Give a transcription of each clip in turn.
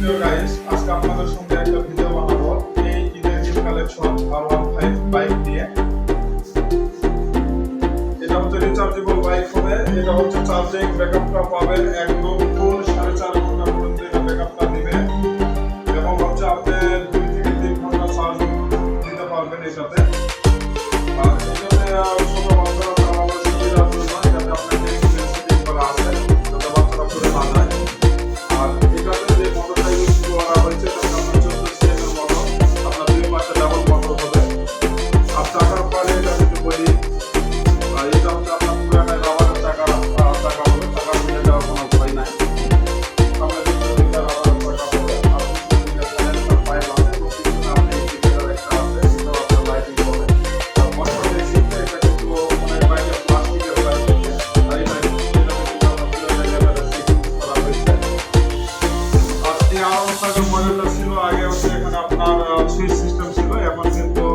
প্রিয় গাইস, আজকে আপনাদের সঙ্গে একটা ভিডিও বানাবো এই ঈদের গিফট কালেকশন R15 বাইক দিয়ে। এটা হচ্ছে রিচার্জেবল বাইক হবে। এটা হচ্ছে চার্জিং ব্যাকআপটা পাবেন একদম ফুল 4.5 ঘন্টা পর্যন্ত এটা ব্যাকআপটা দিবে এবং হচ্ছে আপনি 2 থেকে 3 ঘন্টা চার্জ দিতে পারবেন এটাতে। আর এটাতে ছোট বাচ্চারা চালানোর সুবিধার জন্য এটাতে আপনার সেটিং করা আছে যাতে বাচ্চারা পড়ে না যায়। আর এটাতে যে মোটরটা ইউজ করা হয়েছে সেটা আপনার 14 সিএম এর মোটর, আপনার দুই পাশে ডাবল মোটর হবে। আর চাকার পারে এটা যদি বলি, এটা হচ্ছে আপনার পুরাটাই রাবারের চাকা হবে, চাকা ফেলে যাওয়ার কোনো ভয় নাই। সামনে দুইটা রাবারের চাকা হবে, আর পিছনে সাইলেন্সার পাইপ আছে এবং পিছনে আপনি ইন্ডিকেটর একটা আছে, এটাও আপনার লাইটিং হবে। আর মোটরের যে সিটটা এটা কিন্তু অনেক বাইকে প্লাস্টিকের বাইক আছে, আর এটা কিন্তু আপনার পুরো লেভেলের সিট করা হয়েছে। আর এই R15 মডেলটা ছিল আগে হচ্ছে এখানে আপনার সুইচ সিস্টেম ছিল, এখন কিন্তু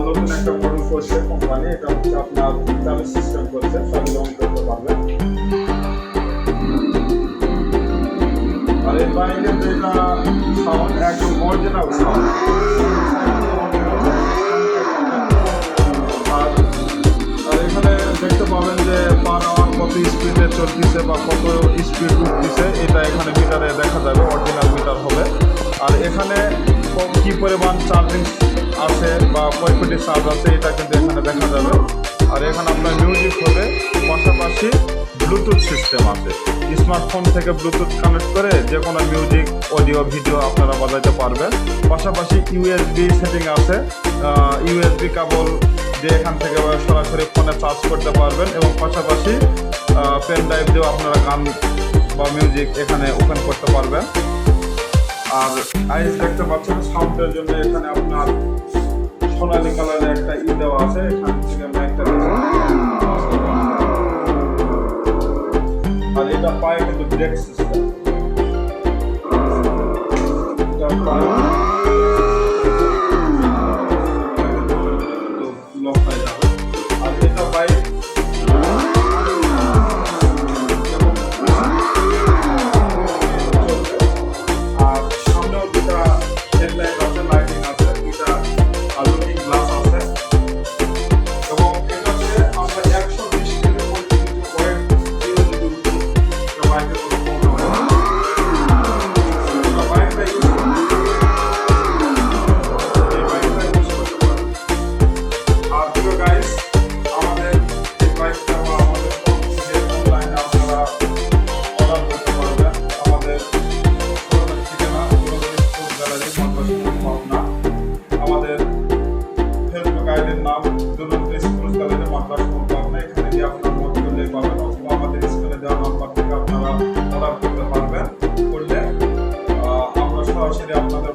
নতুন একটা মডেল করছে কোম্পানি, এটা হচ্ছে আপনার চাবি সিস্টেম করছে, চাবি অন করতে পারবেন। আর এই বাইকের যেটা সাউন্ড একদম অরিজিনাল সাউন্ড। আর এখানে দেখতে পাবেন যে পার আওয়ার কত স্পিডে চলতেছে বা কত স্পিড উঠতেছে, এটা এখানে মিটারে দেখা যাবে, অরিজিনাল মিটার হবে। আর এখানে কি পরিমাণ চার্জিং আছে বা কয় কোটি চার্জ আছে এটা কিন্তু এখানে দেখা যাবে। আর এখানে আপনার মিউজিক হবে, পাশাপাশি ব্লুটুথ সিস্টেম আছে। স্মার্টফোন থেকে ব্লুটুথ কানেক্ট করে যে কোনো মিউজিক, অডিও, ভিডিও আপনারা বাজাইতে পারবেন। পাশাপাশি ইউএসবি সেটিং আছে, ইউএসবি কেবল দিয়ে এখান থেকে সরাসরি ফোনে চার্জ করতে পারবেন এবং পাশাপাশি পেন ড্রাইভ দিয়েও আপনারা গান বা মিউজিক এখানে ওপেন করতে পারবেন। আর আইস দেখতে পাচ্ছেন সাউন্ডের জন্য এখানে আপনার সোনালী কালারের একটা দেওয়া আছে, এখান থেকে মাইকটা আর এটা পায়ে কিন্তু ব্রেক সিস্টেম, এটা পায়ে লক হয়ে যাবে। আর এটা বাইক আর সামনেও দুটা হেডলাইট আছে, লাইটিং আছে, দুটা লুকিং গ্লাস আছে এবং এটাতে আমরা 120 থেকে 150 পয়েন্ট দিয়ে যদি উঠি এটা বাইকের কোনো প্রবলেম হয় না। এটা বাইকটা ইউজ করতে এই বাইকটা ইউজ করতে পারেন। আর প্রিয় গাইস, আমাদের এই বাইকটা বা আমাদের যে অনলাইনে আপনারা অর্ডার করতে পারবেন। আমাদের ঠিকানা গ্যালারি পাবনা, আমাদের ফেসবুক আইডির নাম স্কুল গ্যালারি পাবনা। এখানে গিয়ে আপনার নোট করলেই পাবেন অথবা আমাদের স্কুলে দেওয়া নাম্বার থেকে আপনারা অর্ডার করতে পারবেন। করলে আমরা সরাসরি আপনাদের